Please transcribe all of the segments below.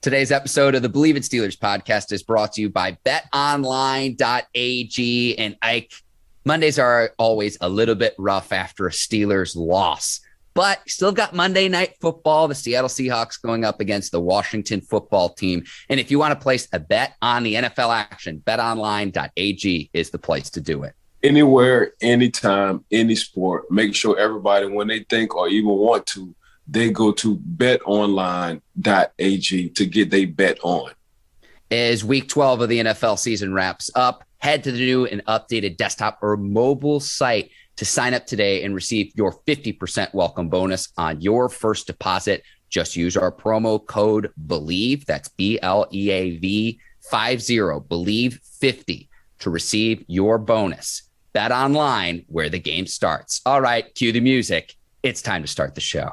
Today's episode of the Bleav in Steelers podcast is brought to you by betonline.ag. And Ike, Mondays are always a little bit rough after a Steelers loss, but still got Monday Night Football, the Seattle Seahawks going up against the Washington football team. And if you want to place a bet on the NFL action, betonline.ag is the place to do it. Anywhere, anytime, any sport, make sure everybody, when they think or even want to, they go to betonline.ag to get their bet on. As week 12 of the NFL season wraps up, head to the new and updated desktop or mobile site to sign up today and receive your 50% welcome bonus on your first deposit. Just use our promo code Bleav, that's BLEAV 50, Bleav 50 to receive your bonus. Bet online where the game starts. All right, cue the music. It's time to start the show.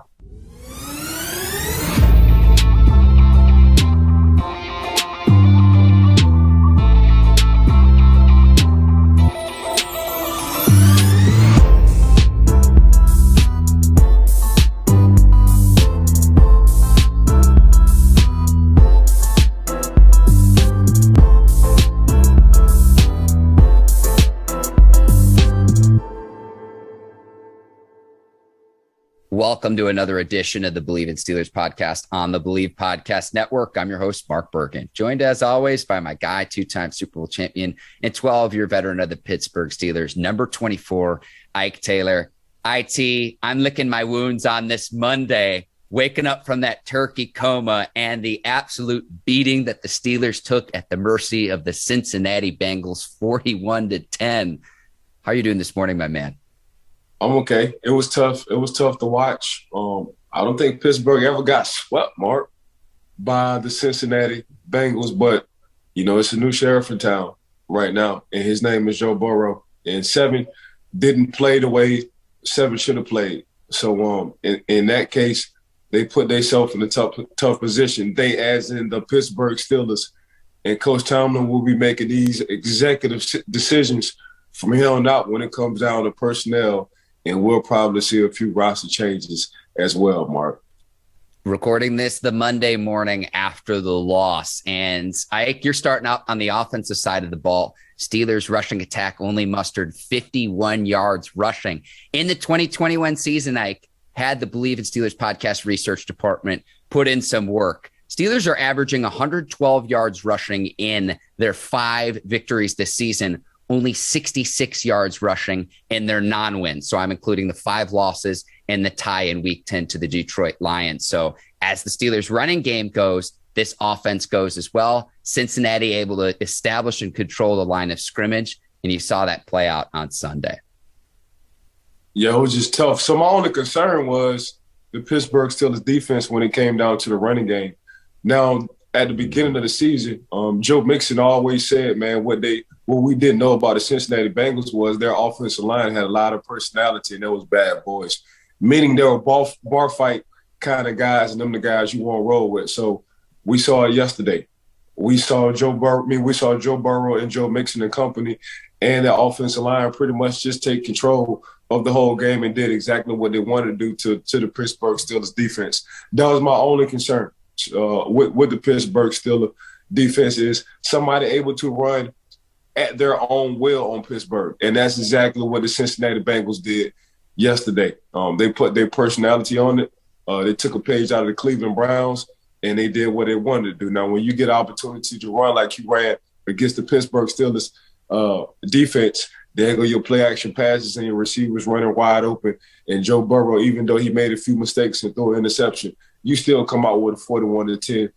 Welcome to another edition of the Bleav in Steelers podcast on the Bleav Podcast Network. I'm your host, Mark Bergin, joined as always by my guy, two-time Super Bowl champion and 12-year veteran of the Pittsburgh Steelers, number 24, Ike Taylor. IT, I'm licking my wounds on this Monday, waking up from that turkey coma and the absolute beating that the Steelers took at the mercy of the Cincinnati Bengals, 41-10. How are you doing this morning, my man? I'm okay. It was tough. It was tough to watch. I don't think Pittsburgh ever got swept, Mark, by the Cincinnati Bengals. But, you know, it's a new sheriff in town right now, and his name is Joe Burrow. And 7 didn't play the way 7 should have played. So in that case, they put themselves in a tough position. They, as in the Pittsburgh Steelers. And Coach Tomlin will be making these executive decisions from here on out when it comes down to personnel. And we'll probably see a few roster changes as well, Mark. Recording this the Monday morning after the loss. And Ike, you're starting out on the offensive side of the ball. Steelers rushing attack only mustered 51 yards rushing. In the 2021 season, Ike, had the Bleav in Steelers podcast research department put in some work. Steelers are averaging 112 yards rushing in their 5 victories this season. Only 66 yards rushing in their non-wins. So I'm including the 5 losses and the tie in week 10 to the Detroit Lions. So as the Steelers running game goes, this offense goes as well. Cincinnati able to establish and control the line of scrimmage. And you saw that play out on Sunday. Yeah, it was just tough. So my only concern was the Pittsburgh Steelers defense when it came down to the running game. Now, at the beginning of the season, Joe Mixon always said, man, what we didn't know about the Cincinnati Bengals was their offensive line had a lot of personality, and they was bad boys, meaning they were bar fight kind of guys, and them the guys you want to roll with. So we saw it yesterday. We saw Joe Burrow and Joe Mixon and company, and the offensive line pretty much just take control of the whole game and did exactly what they wanted to do to the Pittsburgh Steelers defense. That was my only concern with the Pittsburgh Steelers defense is somebody able to run at their own will on Pittsburgh. And that's exactly what the Cincinnati Bengals did yesterday. They put their personality on it. They took a page out of the Cleveland Browns, and they did what they wanted to do. Now, when you get an opportunity to run like you ran against the Pittsburgh Steelers defense, there go your play-action passes and your receivers running wide open. And Joe Burrow, even though he made a few mistakes and threw an interception, you still come out with a 41-10,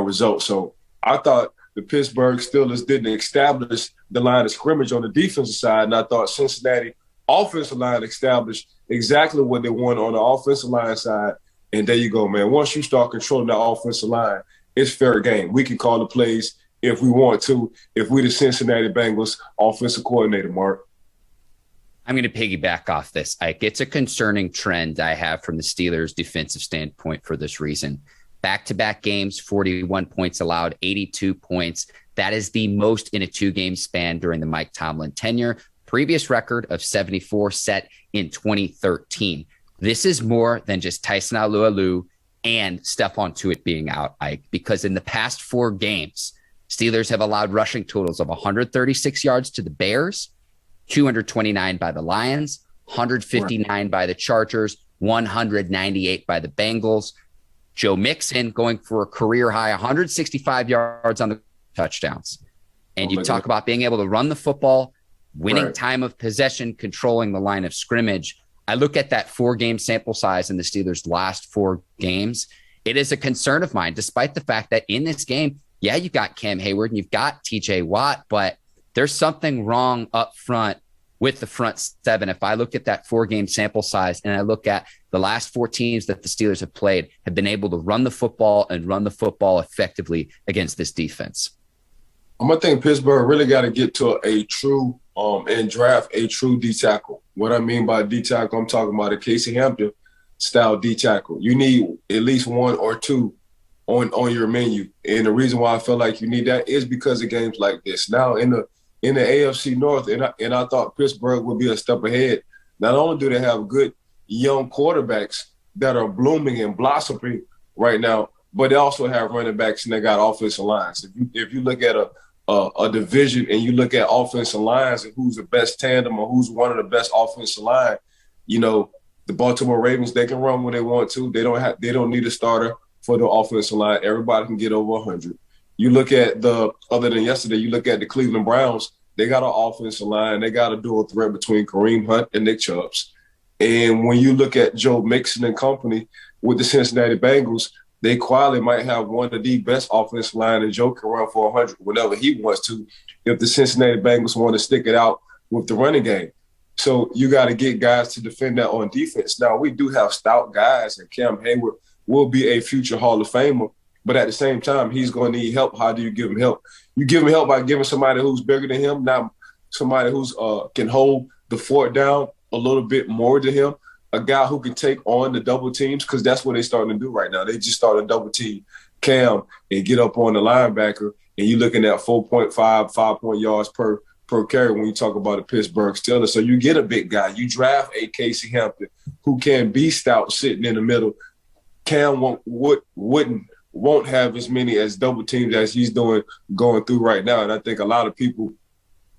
result. So I thought the Pittsburgh Steelers didn't establish the line of scrimmage on the defensive side, and I thought Cincinnati offensive line established exactly what they want on the offensive line side. And there you go, man. Once you start controlling the offensive line, it's fair game. We can call the plays if we want to, if we the Cincinnati Bengals offensive coordinator, Mark. I'm going to piggyback off this, Ike. It's a concerning trend I have from the Steelers' defensive standpoint for this reason. Back-to-back games, 41 points allowed, 82 points. That is the most in a 2-game span during the Mike Tomlin tenure. Previous record of 74 set in 2013. This is more than just Tyson Alualu and Stephon Tuitt being out, Ike, because in the past 4 games, Steelers have allowed rushing totals of 136 yards to the Bears, 229 by the Lions, 159 by the Chargers, 198 by the Bengals. Joe Mixon going for a career high 165 yards on the touchdowns. And you talk about being able to run the football, winning time of possession, controlling the line of scrimmage. I look at that 4-game sample size in the Steelers' last 4 games. It is a concern of mine, despite the fact that in this game, yeah, you've got Cam Hayward and you've got TJ Watt, but there's something wrong up front with the front 7. If I look at that 4-game sample size and I look at the last 4 teams that the Steelers have played, have been able to run the football and run the football effectively against this defense. I'm going to think Pittsburgh really got to get to a true and draft a true D tackle. What I mean by D tackle, I'm talking about a Casey Hampton style D tackle. You need at least 1 or 2 on your menu. And the reason why I feel like you need that is because of games like this. Now in the AFC North, and I thought Pittsburgh would be a step ahead. Not only do they have good young quarterbacks that are blooming and blossoming right now, but they also have running backs and they got offensive lines. If you look at a division and you look at offensive lines and who's the best tandem or who's one of the best offensive line, you know, the Baltimore Ravens, they can run when they want to. They don't need a starter for the offensive line. Everybody can get over 100. You look at other than yesterday, you look at the Cleveland Browns, they got an offensive line. They got a dual threat between Kareem Hunt and Nick Chubbs. And when you look at Joe Mixon and company with the Cincinnati Bengals, they quietly might have one of the best offensive line, and Joe can run for 100 whenever he wants to if the Cincinnati Bengals want to stick it out with the running game. So you got to get guys to defend that on defense. Now, we do have stout guys, and Cam Hayward will be a future Hall of Famer, but at the same time, he's going to need help. How do you give him help? You give him help by giving somebody who's bigger than him, not somebody who's can hold the fort down a little bit more than him, a guy who can take on the double teams, because that's what they're starting to do right now. They just started double team Cam and get up on the linebacker, and you're looking at 4.5, 5-point yards per carry when you talk about the Pittsburgh Steelers. So you get a big guy. You draft a Casey Hampton who can be stout sitting in the middle. Cam won't have as many as double teams as he's going through right now. And I think a lot of people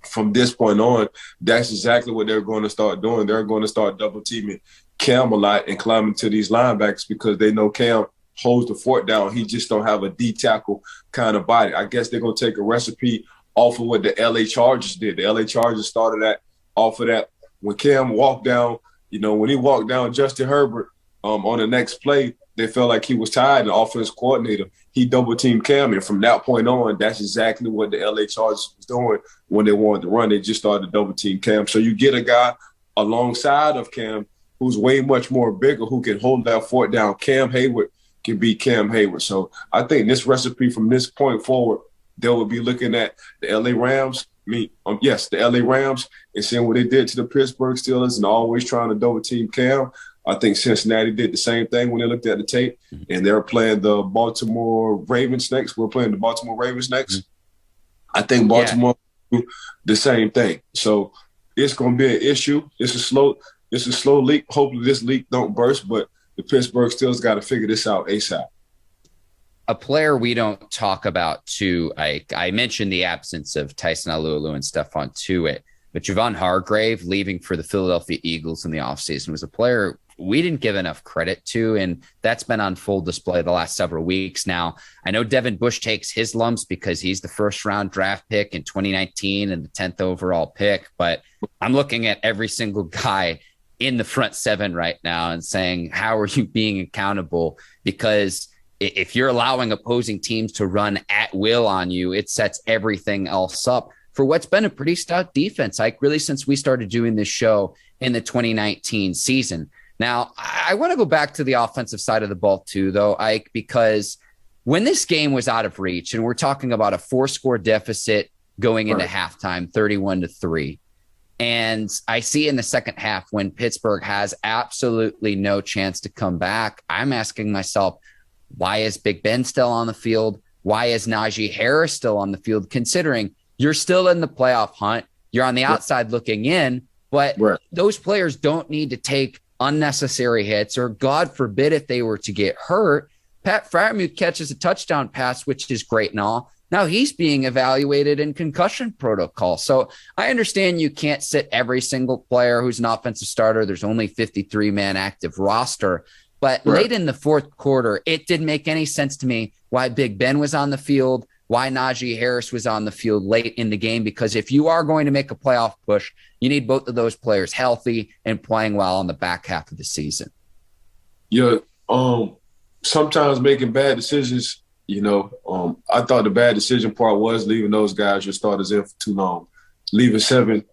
from this point on, that's exactly what they're going to start doing. They're going to start double teaming Cam a lot and climbing to these linebackers because they know Cam holds the fort down. He just don't have a D tackle kind of body. I guess they're going to take a recipe off of what the LA Chargers did. The LA Chargers started off of that when Cam walked down, when he walked down Justin Herbert on the next play, they felt like he was tired. The offense coordinator, he double-teamed Cam. And from that point on, that's exactly what the LA Chargers was doing when they wanted to run. They just started to double-team Cam. So you get a guy alongside of Cam who's way much more bigger, who can hold that fort down. Cam Hayward can be Cam Hayward. So I think this recipe from this point forward, they will be looking at the LA Rams. The LA Rams, and seeing what they did to the Pittsburgh Steelers and always trying to double-team Cam. I think Cincinnati did the same thing when they looked at the tape, and they're playing the Baltimore Ravens next. We're playing the Baltimore Ravens next. I think Baltimore will do the same thing. So it's going to be an issue. It's a slow leak. Hopefully this leak don't burst, but the Pittsburgh Steelers got to figure this out ASAP. A player we don't talk about too, I mentioned the absence of Tyson Alualu and Stephon Tuitt, but Javon Hargrave leaving for the Philadelphia Eagles in the offseason was a player we didn't give enough credit to, and that's been on full display the last several weeks now. I know Devin Bush takes his lumps because he's the first-round draft pick in 2019 and the 10th overall pick, but I'm looking at every single guy in the front 7 right now and saying, how are you being accountable? Because if you're allowing opposing teams to run at will on you, it sets everything else up for what's been a pretty stout defense, like really since we started doing this show in the 2019 season. Now, I want to go back to the offensive side of the ball too, though, Ike, because when this game was out of reach, and we're talking about a 4-score deficit going into halftime, 31-3, and I see in the second half when Pittsburgh has absolutely no chance to come back, I'm asking myself, why is Big Ben still on the field? Why is Najee Harris still on the field, considering you're still in the playoff hunt, you're on the outside looking in, but those players don't need to take unnecessary hits, or God forbid if they were to get hurt, Pat Freiermuth catches a touchdown pass, which is great and all. Now he's being evaluated in concussion protocol. So I understand you can't sit every single player who's an offensive starter. There's only 53-man active roster. But late in the fourth quarter, it didn't make any sense to me why Big Ben was on the field, why Najee Harris was on the field late in the game, because if you are going to make a playoff push, you need both of those players healthy and playing well on the back half of the season. Yeah, sometimes making bad decisions, I thought the bad decision part was leaving those guys, your starters, in for too long, leaving Seven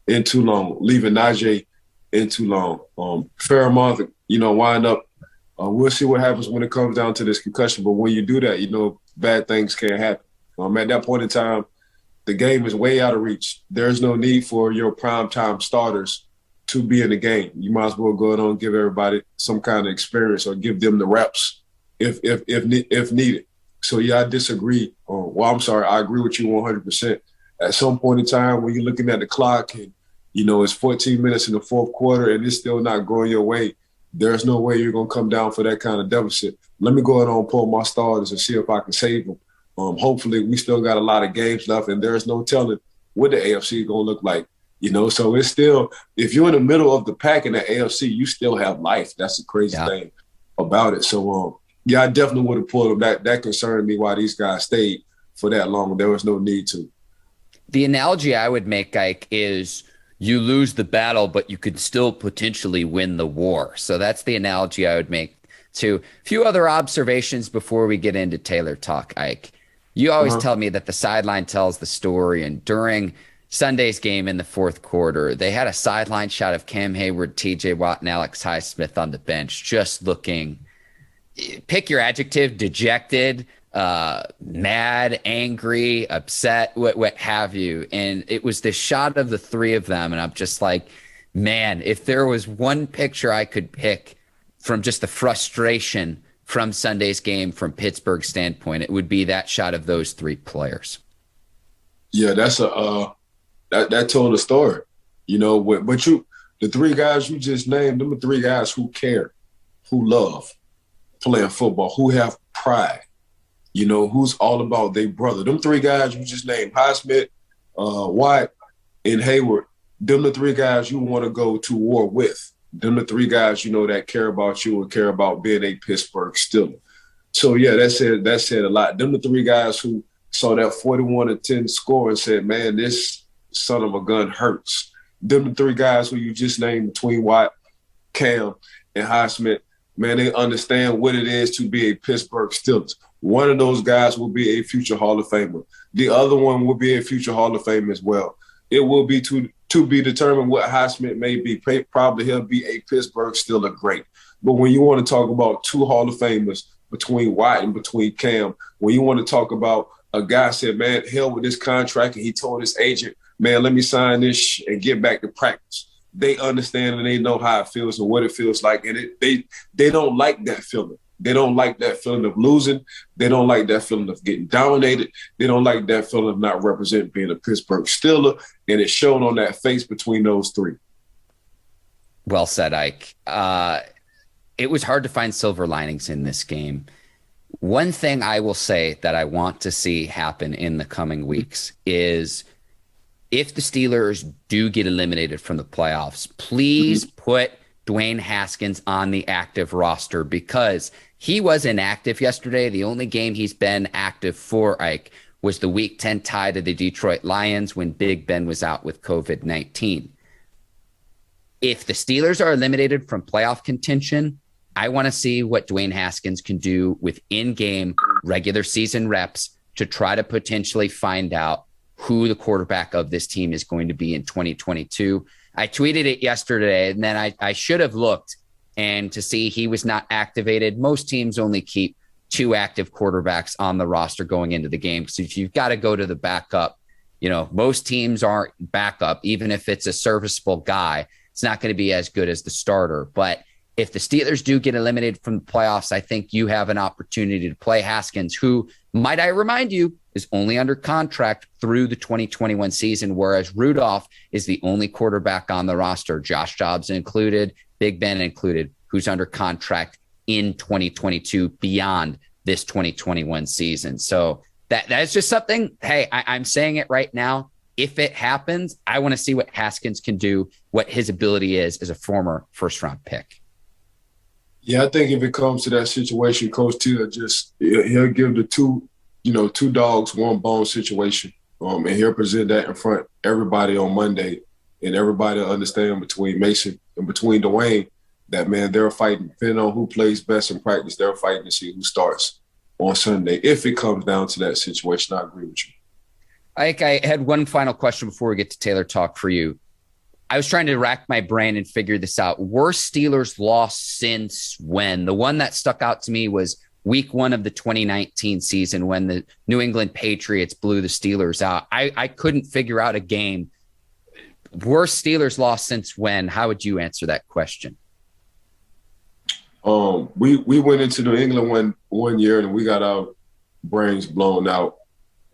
in too long, leaving Najee in too long. Fairmouth, wind up. We'll see what happens when it comes down to this concussion. But when you do that, bad things can happen. At that point in time, the game is way out of reach. There's no need for your primetime starters to be in the game. You might as well go ahead and give everybody some kind of experience or give them the reps if needed. So, yeah, I disagree. I agree with you 100%. At some point in time when you're looking at the clock and, it's 14 minutes in the fourth quarter and it's still not going your way, there's no way you're going to come down for that kind of deficit. Let me go ahead and pull my starters and see if I can save them. Hopefully we still got a lot of games left and there's no telling what the AFC is going to look like. So it's still, if you're in the middle of the pack in the AFC, you still have life. That's the crazy thing about it. So, I definitely would have pulled them. That concerned me why these guys stayed for that long. There was no need to. The analogy I would make, Ike, is you lose the battle, but you could still potentially win the war. So that's the analogy I would make to a few other observations before we get into Taylor talk, Ike. You always tell me that the sideline tells the story, and during Sunday's game in the fourth quarter, they had a sideline shot of Cam Hayward, TJ Watt, and Alex Highsmith on the bench, just looking, pick your adjective, dejected, mad, angry, upset, what have you. And it was this shot of the three of them, and I'm just like, man, if there was one picture I could pick from just the frustration from Sunday's game from Pittsburgh's standpoint, it would be that shot of those three players. Yeah, that's that told a story, but the three guys you just named, them are three guys who care, who love playing football, who have pride, who's all about their brother. Them three guys you just named, Highsmith, White, and Hayward, them the three guys you want to go to war with. Them the three guys, that care about you and care about being a Pittsburgh Steeler. So, yeah, that said a lot. Them the three guys who saw that 41-10 score and said, man, this son of a gun hurts. Them the three guys who you just named between Watt, Cam, and Highsmith, man, they understand what it is to be a Pittsburgh Steelers. One of those guys will be a future Hall of Famer. The other one will be a future Hall of Famer as well. It will be to be determined what Highsmith may be. Probably he'll be a Pittsburgh Steeler great. But when you want to talk about two Hall of Famers between Watt and between Cam, when you want to talk about a guy said, man, hell with this contract, and he told his agent, man, let me sign this and get back to practice. They understand and they know how it feels and what it feels like. And they don't like that feeling. They don't like that feeling of losing. They don't like that feeling of getting dominated. They don't like that feeling of not representing being a Pittsburgh Steeler. And it's shown on that face between those three. Well said, Ike. It was hard to find silver linings in this game. One thing I will say that I want to see happen in the coming weeks is if the Steelers do get eliminated from the playoffs, please put Dwayne Haskins on the active roster, because he was inactive yesterday. The only game he's been active for, Ike, was the Week 10 tie to the Detroit Lions when Big Ben was out with COVID-19. If the Steelers are eliminated from playoff contention, I want to see what Dwayne Haskins can do with in-game regular season reps to try to potentially find out who the quarterback of this team is going to be in 2022. I tweeted it yesterday, and then I should have looked and to see he was not activated. Most teams only keep 2 active quarterbacks on the roster going into the game. So if you've got to go to the backup, most teams aren't backup. Even if it's a serviceable guy, it's not going to be as good as the starter. But if the Steelers do get eliminated from the playoffs, I think you have an opportunity to play Haskins, who, might I remind you, is only under contract through the 2021 season, whereas Rudolph is the only quarterback on the roster, Josh Dobbs included, Big Ben included, who's under contract in 2022 beyond this 2021 season. So that's just something, hey, I'm saying it right now. If it happens, I want to see what Haskins can do, what his ability is as a former first-round pick. Yeah, I think if it comes to that situation, Coach T he'll give the two dogs, one bone situation. And he'll present that in front of everybody on Monday, and everybody will understand between Mason and between Dwayne that, man, they're fighting, depending on who plays best in practice, they're fighting to see who starts on Sunday. If it comes down to that situation, I agree with you. I had one final question before we get to Taylor Talk for you. I was trying to rack my brain and figure this out. Worst Steelers loss since when? The one that stuck out to me was week 1 of the 2019 season when the New England Patriots blew the Steelers out. I couldn't figure out a game. Worst Steelers loss since when? How would you answer that question? We went into New England one year and we got our brains blown out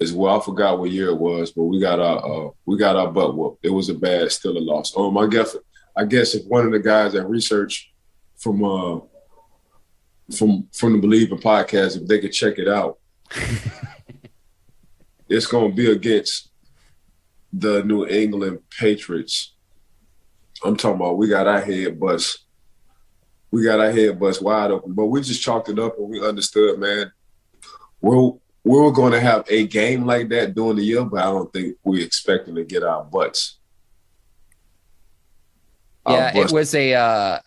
as well. I forgot what year it was, but we got our butt whooped. It was a bad Steelers loss. I guess if one of the guys that research from the Bleav podcast, if they could check it out, it's going to be against the New England Patriots. I'm talking about we got our head bust. We got our head bust wide open, but we just chalked it up and we understood, man, we were going to have a game like that during the year, but I don't think we're expecting to get our butts. Yeah, it was a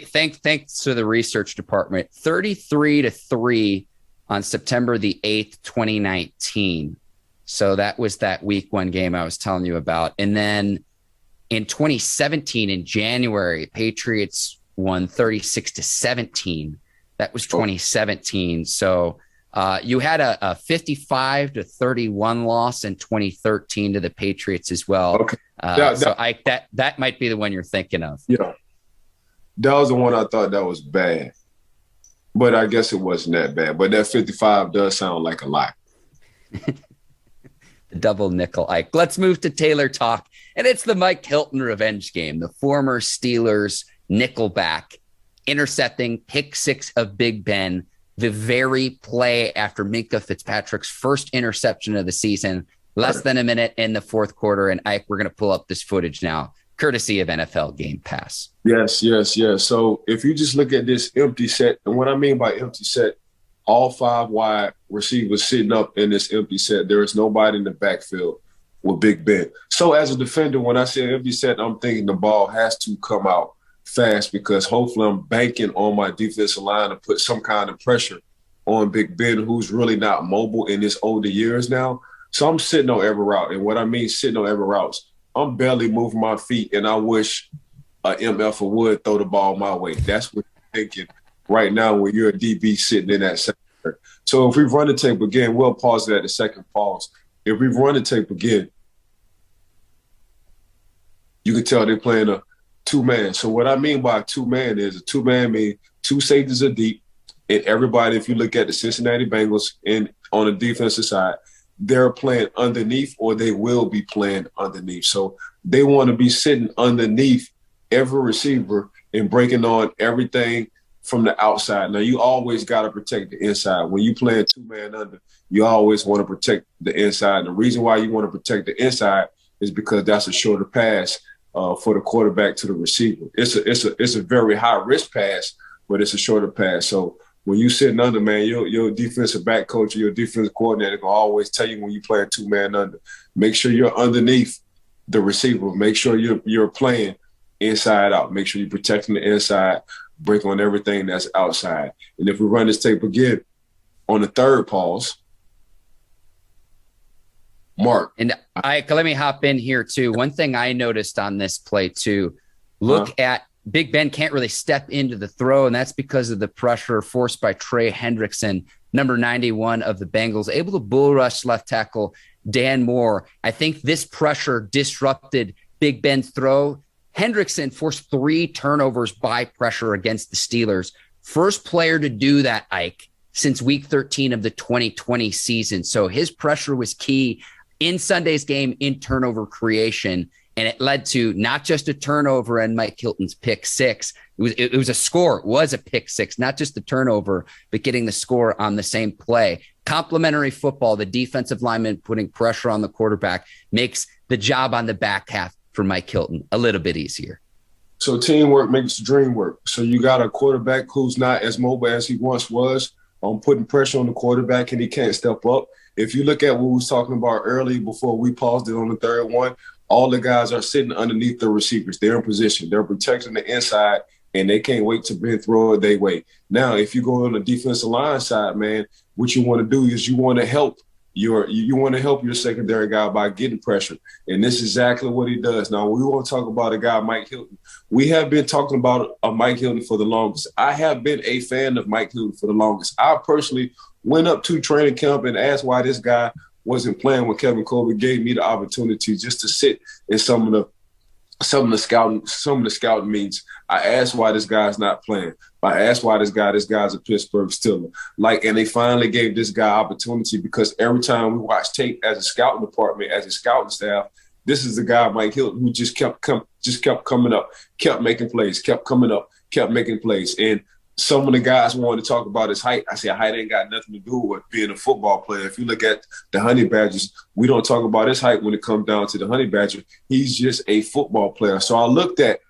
thanks to the research department, 33-3 on September the 8th, 2019. So that was that week 1 game I was telling you about. And then in 2017, in January, Patriots won 36-17. That was 2017. So you had a 55-31 loss in 2013 to the Patriots as well. Okay. That might be the one you're thinking of. Yeah. That was the one I thought that was bad. But I guess it wasn't that bad. But that 55 does sound like a lot. The double nickel Ike. Let's move to Taylor Talk. And it's the Mike Hilton revenge game. The former Steelers nickelback intercepting pick 6 of Big Ben, the very play after Minkah Fitzpatrick's first interception of the season, less than a minute in the fourth quarter. And Ike, we're going to pull up this footage now, courtesy of NFL Game Pass. Yes. So if you just look at this empty set, and what I mean by empty set, all 5 wide receivers sitting up in this empty set. There is nobody in the backfield with Big Ben. So as a defender, when I say empty set, I'm thinking the ball has to come out fast because hopefully I'm banking on my defensive line to put some kind of pressure on Big Ben, who's really not mobile in his older years now. So I'm sitting on every route. And what I mean sitting on every route, I'm barely moving my feet, and I wish MF would throw the ball my way. That's what you're thinking right now when you're a DB sitting in that center. So if we run the tape again, we'll pause it at the second pause. If we run the tape again, you can tell they're playing a 2-man. So what I mean by a 2-man is a 2-man means 2 safeties are deep, and everybody, if you look at the Cincinnati Bengals and on the defensive side, they're playing underneath or they will be playing underneath. So they want to be sitting underneath every receiver and breaking on everything from the outside. Now, you always got to protect the inside. When you play a 2-man under, you always want to protect the inside. And the reason why you want to protect the inside is because that's a shorter pass for the quarterback to the receiver. It's a very high-risk pass, but it's a shorter pass. So when you sitting under, man, your defensive back coach or your defensive coordinator can always tell you when you playing 2-man under. Make sure you're underneath the receiver. Make sure you're playing inside out. Make sure you're protecting the inside, break on everything that's outside. And if we run this tape again on the third pause, Mark. And let me hop in here too. One thing I noticed on this play too, look at Big Ben can't really step into the throw, and that's because of the pressure forced by Trey Hendrickson, number 91 of the Bengals, able to bull rush left tackle Dan Moore. I think this pressure disrupted Big Ben's throw. Hendrickson forced 3 turnovers by pressure against the Steelers. First player to do that, Ike, since week 13 of the 2020 season. So his pressure was key in Sunday's game in turnover creation. And it led to not just a turnover and Mike Hilton's pick six. It was a score. It was a pick six, not just the turnover, but getting the score on the same play. Complementary football, the defensive lineman putting pressure on the quarterback makes the job on the back half for Mike Hilton a little bit easier. So teamwork makes the dream work. So you got a quarterback who's not as mobile as he once was, putting pressure on the quarterback, and he can't step up. If you look at what we was talking about earlier before we paused it on the third one, all the guys are sitting underneath the receivers. They're in position. They're protecting the inside, and they can't wait to throw it their way. Now, if you go on the defensive line side, man, what you want to do is you want to help your secondary guy by getting pressure. And this is exactly what he does. Now, we want to talk about a guy, Mike Hilton. We have been talking about Mike Hilton for the longest. I have been a fan of Mike Hilton for the longest. I personally went up to training camp and asked why this guy wasn't playing when Kevin Colbert gave me the opportunity just to sit in some of the scouting meetings. I asked why this guy's not playing. I asked why this guy's a Pittsburgh Steeler. And they finally gave this guy opportunity, because every time we watch tape as a scouting department, as a scouting staff, this is the guy, Mike Hilton, who just kept coming up, kept making plays, kept coming up, kept making plays. And some of the guys wanted to talk about his height. I said, height ain't got nothing to do with being a football player. If you look at the Honey Badgers, we don't talk about his height when it comes down to the Honey Badger. He's just a football player. So I looked at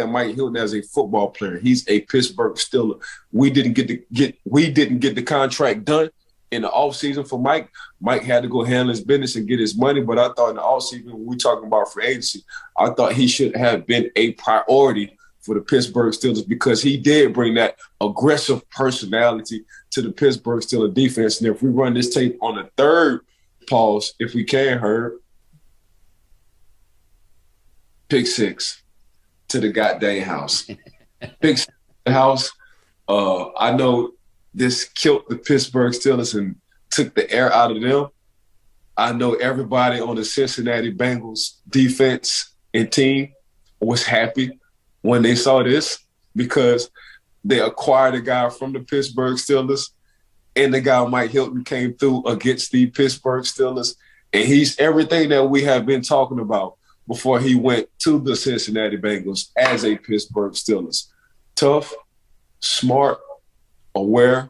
Mike Hilton as a football player. He's a Pittsburgh Steeler. We didn't get the contract done in the offseason for Mike. Mike had to go handle his business and get his money. But I thought in the offseason, when we talking about free agency, I thought he should have been a priority for the Pittsburgh Steelers, because he did bring that aggressive personality to the Pittsburgh Steelers defense. And if we run this tape on the third pause, if we can, Herb, pick six to the goddamn house. Pick six to the house. I know this killed the Pittsburgh Steelers and took the air out of them. I know everybody on the Cincinnati Bengals defense and team was happy when they saw this, because they acquired a guy from the Pittsburgh Steelers, and the guy Mike Hilton came through against the Pittsburgh Steelers, and he's everything that we have been talking about before he went to the Cincinnati Bengals as a Pittsburgh Steelers. Tough, smart, aware,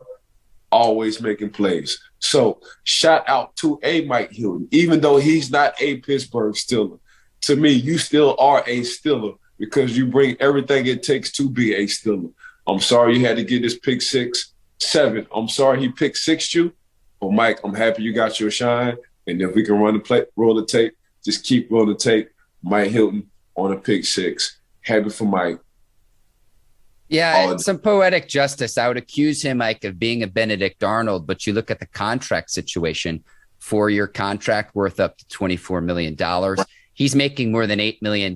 always making plays. So shout out to a Mike Hilton. Even though he's not a Pittsburgh Steeler, to me, you still are a Steeler, because you bring everything it takes to be a Steeler. I'm sorry you had to get this pick 6-7. I'm sorry he picked six you. But, Mike, I'm happy you got your shine. And if we can roll the tape, just keep rolling the tape. Mike Hilton on a pick six. Happy for Mike. Yeah, some poetic justice. I would accuse him, Mike, of being a Benedict Arnold, but you look at the contract situation, 4-year contract worth up to $24 million. Right. He's making more than $8 million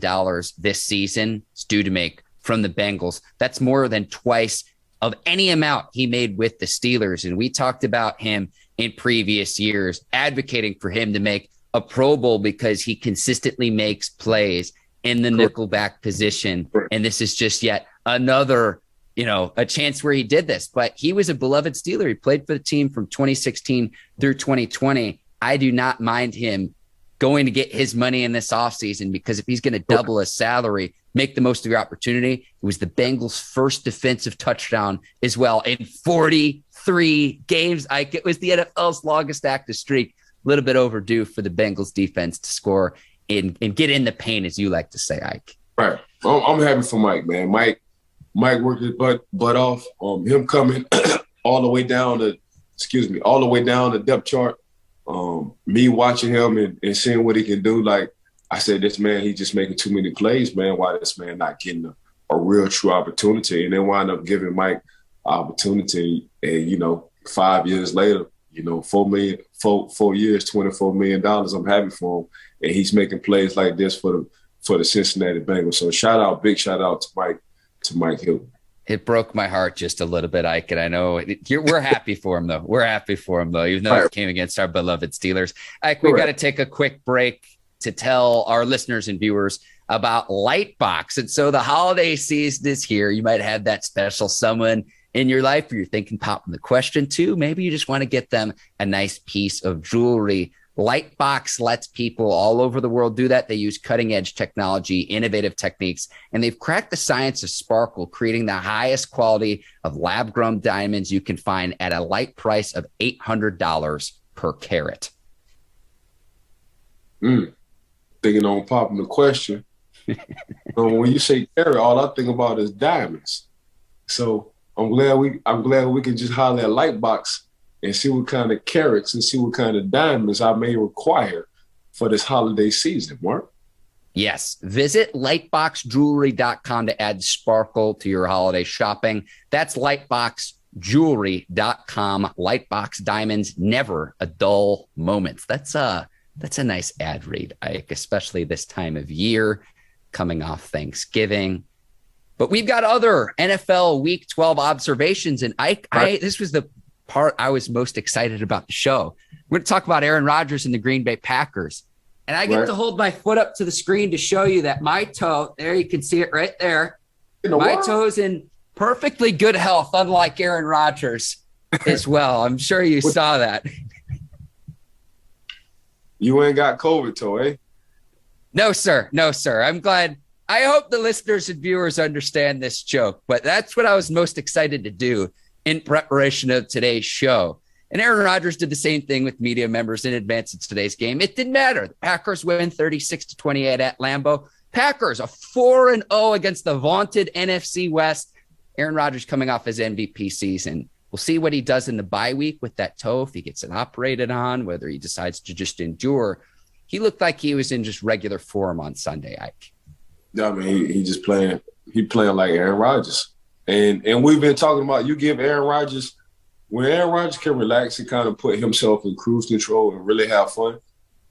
this season. It's due to make from the Bengals. That's more than twice of any amount he made with the Steelers. And we talked about him in previous years, advocating for him to make a Pro Bowl because he consistently makes plays in the nickelback position. And this is just yet another, a chance where he did this. But he was a beloved Steeler. He played for the team from 2016 through 2020. I do not mind him going to get his money in this offseason, because if he's going to double his salary, make the most of your opportunity. It was the Bengals' first defensive touchdown as well in 43 games. It was the NFL's longest active streak. A little bit overdue for the Bengals defense to score and get in the paint, as you like to say, Ike. Right. I'm happy for Mike, man. Mike worked his butt off. Him coming all the way down the depth chart. Me watching him and seeing what he can do, like I said, this man, he's just making too many plays, man. Why this man not getting a real true opportunity? And then wind up giving Mike opportunity. And, 5 years later, 4 years, $24 million. I'm happy for him. And he's making plays like this for the Cincinnati Bengals. So big shout out to Mike Hilton. It broke my heart just a little bit, Ike, and I know we're happy for him, though. We're happy for him, though, even though it came against our beloved Steelers. Ike, we've got to take a quick break to tell our listeners and viewers about Lightbox. And so the holiday season is here. You might have that special someone in your life where you're thinking popping the question to. Maybe you just want to get them a nice piece of jewelry. Lightbox lets people all over the world do that. They use cutting edge technology, innovative techniques, and they've cracked the science of sparkle, creating the highest quality of lab grown diamonds you can find at a light price of $800 per carat. Thinking on popping the question. When you say carat, all I think about is diamonds. So I'm glad we can just holler at Lightbox and see what kind of carats and see what kind of diamonds I may require for this holiday season, Mark. Yes. Visit lightboxjewelry.com to add sparkle to your holiday shopping. That's lightboxjewelry.com. Lightbox diamonds, never a dull moment. That's a nice ad read, Ike, especially this time of year, coming off Thanksgiving. But we've got other NFL Week 12 observations. And Ike, this was the part I was most excited about the show. We're going to talk about Aaron Rodgers and the Green Bay Packers. And I get to hold my foot up to the screen to show you that my toe, there you can see it right there. My toe's in perfectly good health, unlike Aaron Rodgers as well. I'm sure you saw that. You ain't got COVID toe, eh? No, sir. No, sir. I'm glad. I hope the listeners and viewers understand this joke, but that's what I was most excited to do in preparation of today's show. And Aaron Rodgers did the same thing with media members in advance of today's game. It didn't matter. The Packers win 36-28 at Lambeau. Packers are 4-0 against the vaunted NFC West. Aaron Rodgers coming off his MVP season. We'll see what he does in the bye week with that toe, if he gets it operated on, whether he decides to just endure. He looked like he was in just regular form on Sunday, Ike. I mean, he just playing. He playing like Aaron Rodgers. And we've been talking about, you give Aaron Rodgers, when Aaron Rodgers can relax and kind of put himself in cruise control and really have fun.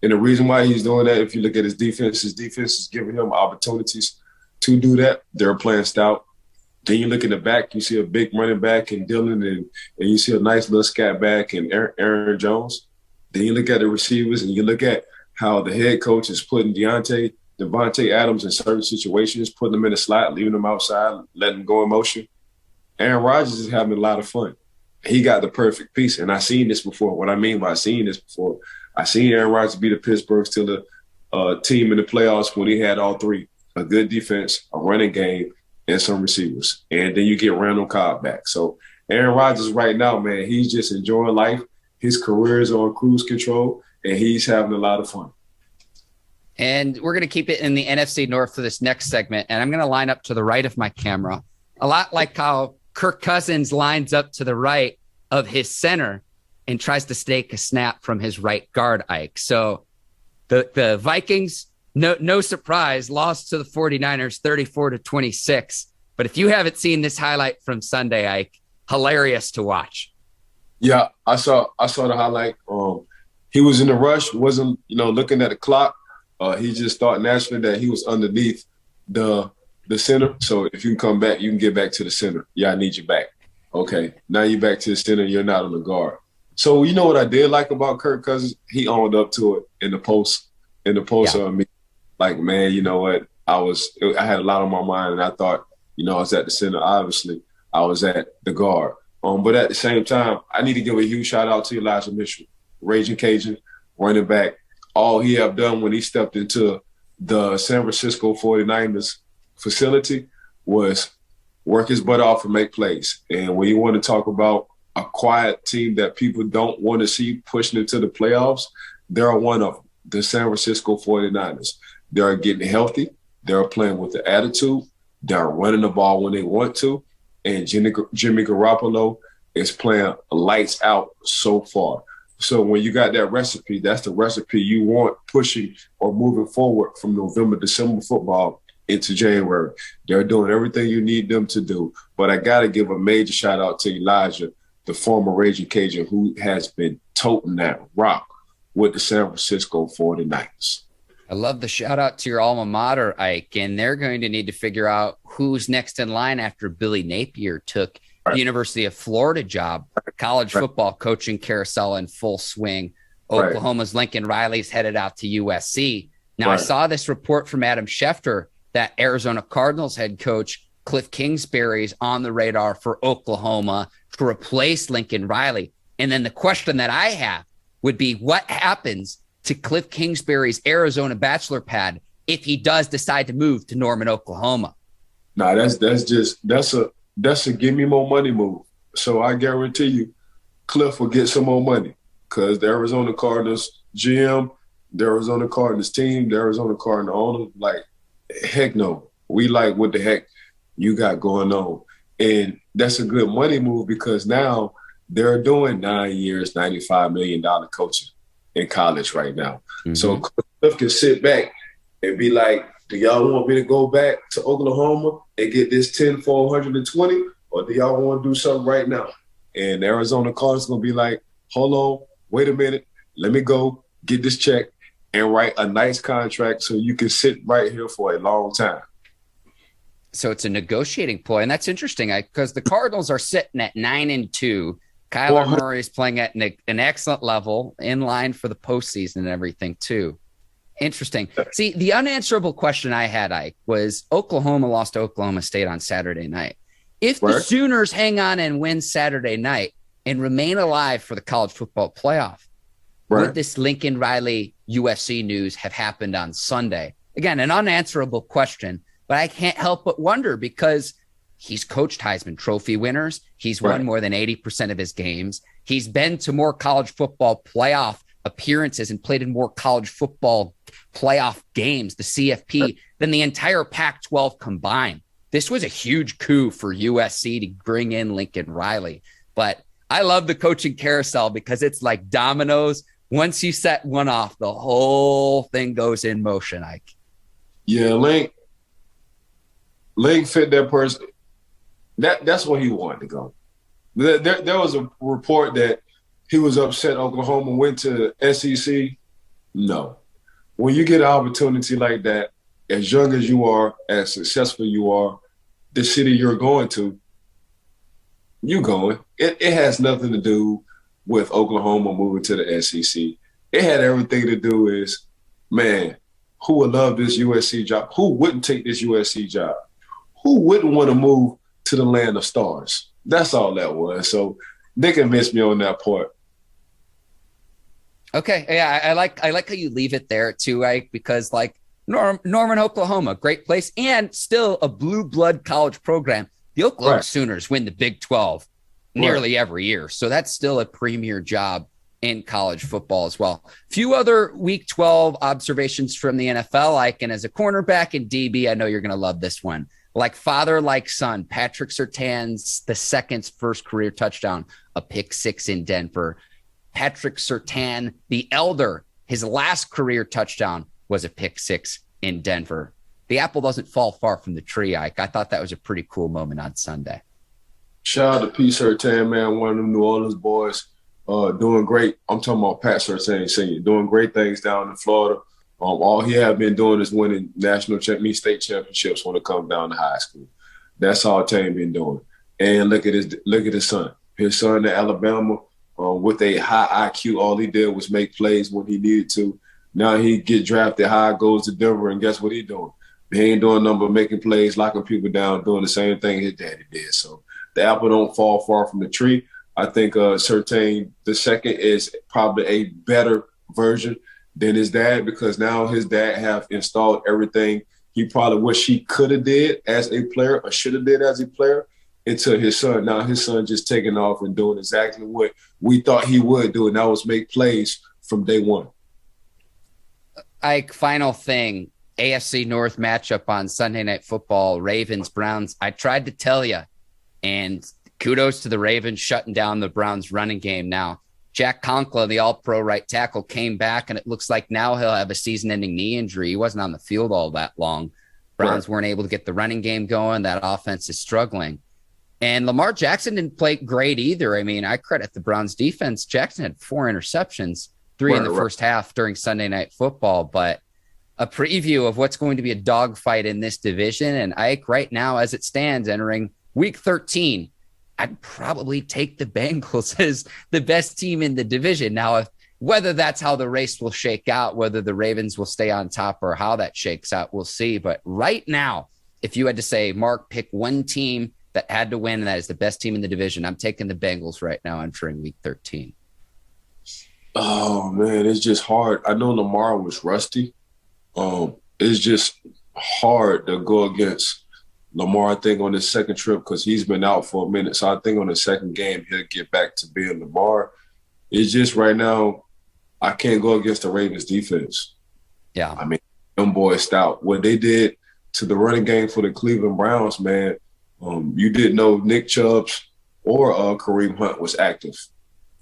And the reason why he's doing that, if you look at his defense is giving him opportunities to do that. They're playing stout. Then you look in the back, you see a big running back in Dillon, and you see a nice little scat back in Aaron Jones. Then you look at the receivers, and you look at how the head coach is putting Devontae Adams in certain situations, putting them in the slot, leaving them outside, letting them go in motion. Aaron Rodgers is having a lot of fun. He got the perfect piece, and I've seen this before. What I mean by seeing this before, I seen Aaron Rodgers beat the Pittsburgh Steelers team in the playoffs when he had all three: a good defense, a running game, and some receivers. And then you get Randall Cobb back. So Aaron Rodgers right now, man, he's just enjoying life. His career is on cruise control, and he's having a lot of fun. And we're going to keep it in the NFC North for this next segment. And I'm going to line up to the right of my camera, a lot like how Kirk Cousins lines up to the right of his center and tries to stake a snap from his right guard, Ike. So the Vikings, no surprise, lost to the 49ers 34-26. But if you haven't seen this highlight from Sunday, Ike, hilarious to watch. Yeah, I saw the highlight. He was in the rush, wasn't looking at the clock. He just thought naturally that he was underneath the center. So if you can come back, you can get back to the center. Yeah, I need you back. Okay, now you're back to the center. You're not on the guard. So you know what I did like about Kirk Cousins? He owned up to it in the post. Yeah. Me, like, man, you know what? I had a lot on my mind, and I thought, I was at the center. Obviously, I was at the guard. But at the same time, I need to give a huge shout out to Elijah Mitchell, Raging Cajun, running back. All he have done when he stepped into the San Francisco 49ers facility was work his butt off and make plays. And when you want to talk about a quiet team that people don't want to see pushing into the playoffs, they're one of them, the San Francisco 49ers. They're getting healthy. They're playing with the attitude. They're running the ball when they want to. And Jimmy Garoppolo is playing lights out so far. So when you got that recipe, that's the recipe you want pushing or moving forward from November, December football into January. They're doing everything you need them to do. But I got to give a major shout out to Elijah, the former Raging Cajun, who has been toting that rock with the San Francisco 49ers. I love the shout out to your alma mater, Ike, and they're going to need to figure out who's next in line after Billy Napier took the University of Florida job, college football coaching carousel in full swing. Oklahoma's Lincoln Riley's headed out to USC. Now, I saw this report from Adam Schefter that Arizona Cardinals head coach Cliff Kingsbury's on the radar for Oklahoma to replace Lincoln Riley. And then the question that I have would be, what happens to Cliff Kingsbury's Arizona bachelor pad if he does decide to move to Norman, Oklahoma? Nah, that's a give me more money move. So I guarantee you, Cliff will get some more money because the Arizona Cardinals GM, the Arizona Cardinals team, the Arizona Cardinals owner, like, heck no. We like what the heck you got going on. And that's a good money move because now they're doing 9 years, $95 million coaching in college right now. Mm-hmm. So Cliff can sit back and be like, do y'all want me to go back to Oklahoma and get this 10 for 120, or do y'all want to do something right now? And the Arizona Cardinals going to be like, hold on, wait a minute, let me go get this check and write a nice contract so you can sit right here for a long time. So it's a negotiating ploy, and that's interesting because the Cardinals are sitting at 9-2. Kyler Murray is playing at an excellent level, in line for the postseason and everything too. Interesting. See, the unanswerable question I had, Ike, was Oklahoma lost to Oklahoma State on Saturday night. If the Sooners hang on and win Saturday night and remain alive for the college football playoff, would this Lincoln Riley USC news have happened on Sunday? Again, an unanswerable question, but I can't help but wonder because he's coached Heisman Trophy winners. He's won more than 80% of his games. He's been to more college football playoff appearances and played in more college football playoff games, the CFP, than the entire Pac-12 combined. This was a huge coup for USC to bring in Lincoln Riley. But I love the coaching carousel because it's like dominoes. Once you set one off, the whole thing goes in motion, Ike. Yeah, Link fit that person. That's where he wanted to go. There was a report that he was upset Oklahoma went to SEC. No. When you get an opportunity like that, as young as you are, as successful you are, the city you're going to, you going. It has nothing to do with Oklahoma moving to the SEC. It had everything to do is, man, who would love this USC job? Who wouldn't take this USC job? Who wouldn't want to move to the land of stars? That's all that was. So they can miss me on that part. Okay. Yeah, I like how you leave it there too, Ike, because like Norman, Oklahoma, great place, and still a blue blood college program. The Oklahoma Sooners win the Big 12 nearly every year. So that's still a premier job in college football as well. Few other Week 12 observations from the NFL, Ike, and as a cornerback and DB, I know you're going to love this one. Like father, like son, Patrick Surtain's the second's first career touchdown, a pick six in Denver. Patrick Surtain, the elder, his last career touchdown was a pick six in Denver. The apple doesn't fall far from the tree, Ike. I thought that was a pretty cool moment on Sunday. Shout out to P. Surtain, man, one of them New Orleans boys, doing great. I'm talking about Pat Surtain Sr., doing great things down in Florida. All he had been doing is winning state championships when it comes down to high school. That's all Tane been doing. And look at his son. His son in Alabama, with a high IQ, all he did was make plays when he needed to. Now he get drafted high, goes to Denver, and guess what he doing? He ain't doing nothing but making plays, locking people down, doing the same thing his daddy did. So the apple don't fall far from the tree. I think Surtain the second is probably a better version than his dad because now his dad have installed everything he probably wish he could have did as a player or should have did as a player into his son. Now his son just taking off and doing exactly what we thought he would do, and that was make plays from day one. Ike, final thing, AFC North matchup on Sunday Night Football, Ravens-Browns. I tried to tell you, and kudos to the Ravens shutting down the Browns running game now. Jack Conklin, the all-pro right tackle, came back, and it looks like now he'll have a season-ending knee injury. He wasn't on the field all that long. Browns weren't able to get the running game going. That offense is struggling. And Lamar Jackson didn't play great either. I mean, I credit the Browns defense. Jackson had 4 interceptions, 3 in the first half during Sunday Night Football. But a preview of what's going to be a dogfight in this division. And Ike, right now, as it stands, entering Week 13, I'd probably take the Bengals as the best team in the division. Now, whether that's how the race will shake out, whether the Ravens will stay on top or how that shakes out, we'll see. But right now, if you had to say, Mark, pick one team that had to win, and that is the best team in the division, I'm taking the Bengals right now entering Week 13. Oh man, it's just hard. I know Lamar was rusty. It's just hard to go against Lamar, I think, on his second trip because he's been out for a minute. So I think on the second game, he'll get back to being Lamar. It's just right now, I can't go against the Ravens defense. Yeah. I mean, them boys stout. What they did to the running game for the Cleveland Browns, man, you didn't know Nick Chubbs or Kareem Hunt was active.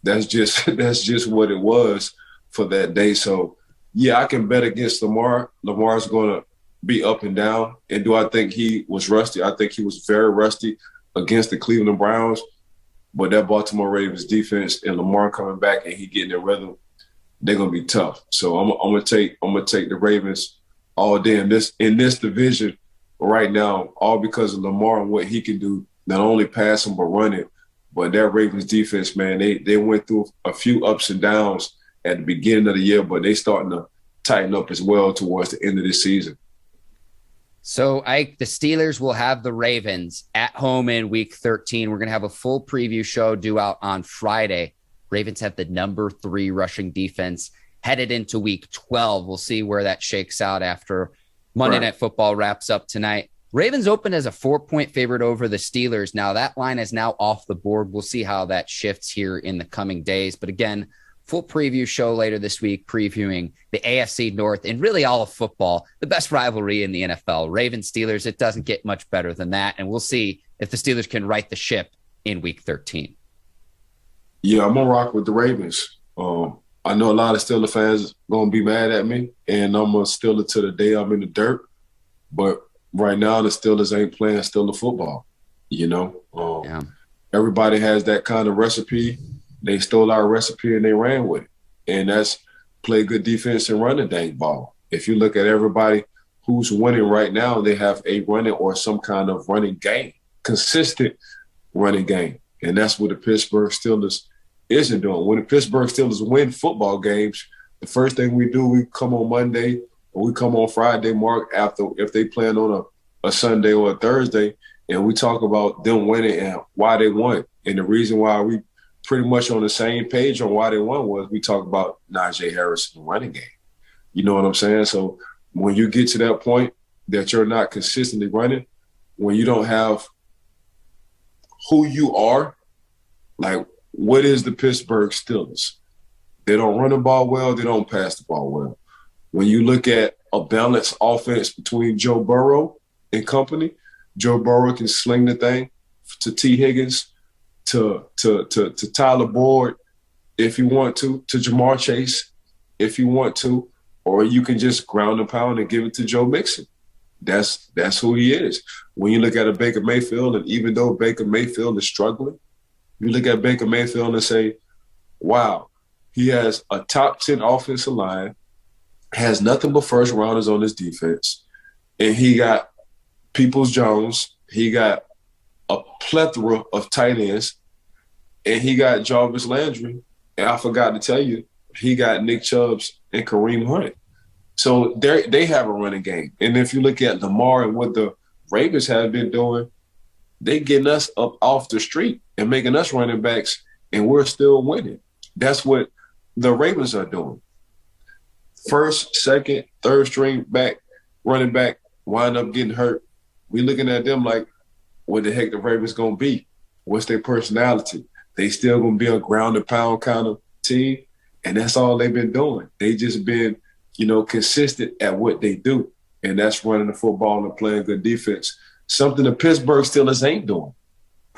That's just what it was for that day. So yeah, I can bet against Lamar. Lamar's going to be up and down. And do I think he was rusty? I think he was very rusty against the Cleveland Browns. But that Baltimore Ravens defense and Lamar coming back and he getting in rhythm, they're gonna be tough. So I'm gonna take the Ravens all day in this division right now, all because of Lamar and what he can do, not only passing but running. But that Ravens defense, man, they went through a few ups and downs at the beginning of the year, but they starting to tighten up as well towards the end of this season. So, Ike, the Steelers will have the Ravens at home in Week 13. We're going to have a full preview show due out on Friday. Ravens have the number 3 rushing defense headed into Week 12. We'll see where that shakes out after Monday Night Football wraps up tonight. Ravens open as a 4-point favorite over the Steelers. Now, that line is now off the board. We'll see how that shifts here in the coming days. But again, full preview show later this week, previewing the AFC North and really all of football, the best rivalry in the NFL. Ravens Steelers, it doesn't get much better than that. And we'll see if the Steelers can right the ship in Week 13. Yeah, I'm going to rock with the Ravens. I know a lot of Steelers fans going to be mad at me, and I'm a Steeler to the day I'm in the dirt. But right now, the Steelers ain't playing Steeler football, you know? Everybody has that kind of recipe. They stole our recipe and they ran with it. And that's play good defense and run the dang ball. If you look at everybody who's winning right now, they have a running or some kind of running game, consistent running game. And that's what the Pittsburgh Steelers isn't doing. When the Pittsburgh Steelers win football games, the first thing we do, we come on Monday or we come on Friday, Mark, after if they playing on a Sunday or a Thursday, and we talk about them winning and why they won. And the reason why we pretty much on the same page on why they won was we talk about Najee Harris running game. You know what I'm saying? So when you get to that point that you're not consistently running, when you don't have who you are, like what is the Pittsburgh Steelers? They don't run the ball well. They don't pass the ball well. When you look at a balanced offense between Joe Burrow and company, Joe Burrow can sling the thing to T. Higgins, to Tyler Boyd, if you want to Jamar Chase, if you want to, or you can just ground and pound and give it to Joe Mixon. That's who he is. When you look at a Baker Mayfield, and even though Baker Mayfield is struggling, you look at Baker Mayfield and say, wow, he has a top 10 offensive line, has nothing but first rounders on his defense, and he got Peoples-Jones, he got a plethora of tight ends, and he got Jarvis Landry, and I forgot to tell you, he got Nick Chubbs and Kareem Hunt. So they have a running game. And if you look at Lamar and what the Ravens have been doing, they getting us up off the street and making us running backs, and we're still winning. That's what the Ravens are doing. First, second, third string back, running back, wind up getting hurt. We looking at them like, what the heck the Ravens going to be? What's their personality? They still going to be a ground and pound kind of team, and that's all they've been doing. They just been, consistent at what they do, and that's running the football and playing good defense, something the Pittsburgh Steelers ain't doing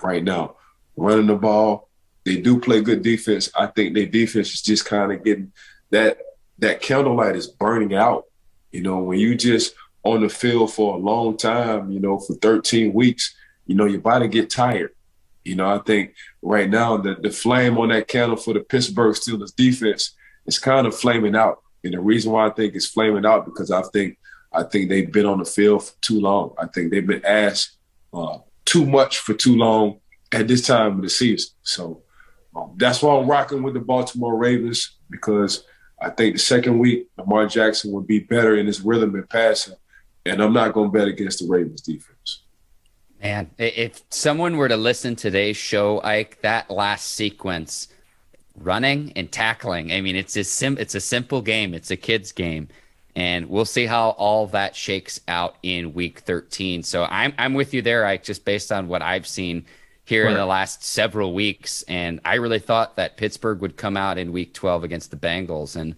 right now. Running the ball, they do play good defense. I think their defense is just kind of getting that candlelight is burning out. When you just on the field for a long time, for 13 weeks, your body get tired. I think right now the flame on that candle for the Pittsburgh Steelers defense is kind of flaming out. And the reason why I think it's flaming out because I think they've been on the field for too long. I think they've been asked too much for too long at this time of the season. So that's why I'm rocking with the Baltimore Ravens, because I think the second week Lamar Jackson would be better in his rhythm and passing, and I'm not going to bet against the Ravens defense. Man, if someone were to listen to today's show, Ike, that last sequence, running and tackling. I mean, it's a simple game. It's a kid's game. And we'll see how all that shakes out in week 13. So I'm with you there, Ike, just based on what I've seen here in the last several weeks. And I really thought that Pittsburgh would come out in week 12 against the Bengals and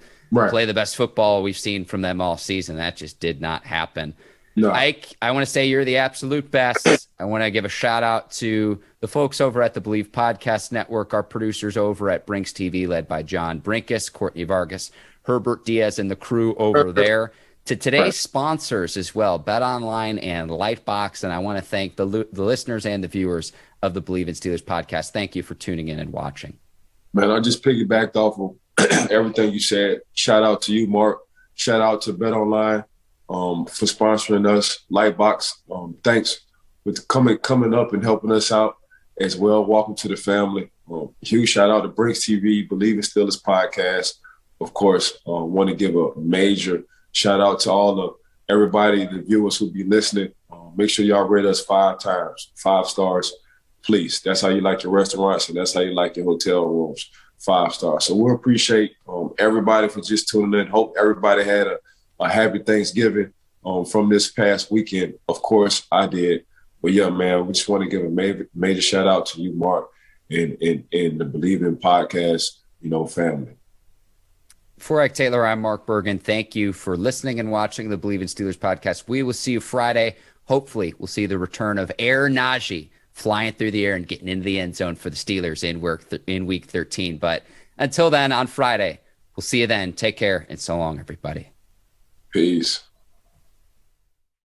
play the best football we've seen from them all season. That just did not happen. No. Ike, I want to say you're the absolute best. I want to give a shout out to the folks over at the Bleav Podcast Network, our producers over at Brinks TV, led by John Brinkus, Courtney Vargas, Herbert Diaz, and the crew over there. To today's sponsors as well, BetOnline and Lightbox. And I want to thank the listeners and the viewers of the Bleav in Steelers podcast. Thank you for tuning in and watching. Man, I just piggybacked off of everything you said. Shout out to you, Mark. Shout out to BetOnline for sponsoring us. Lightbox, thanks for coming up and helping us out as well. Welcome to the family. Huge shout out to Brinks TV, Bleav in Steelers podcast. Of course, want to give a major shout out to everybody, the viewers who be listening. Make sure y'all rate us 5 times, 5 stars, please. That's how you like your restaurants, and that's how you like your hotel rooms, 5 stars. So we appreciate everybody for just tuning in. Hope everybody had a happy Thanksgiving from this past weekend. Of course, I did. But yeah, man, we just want to give a major shout out to you, Mark, and the Bleav in podcast, family. For Ike Taylor, I'm Mark Bergin. Thank you for listening and watching the Bleav in Steelers podcast. We will see you Friday. Hopefully, we'll see the return of Aaron Rodgers flying through the air and getting into the end zone for the Steelers in week 13. But until then, on Friday, we'll see you then. Take care, and so long, everybody. Peace.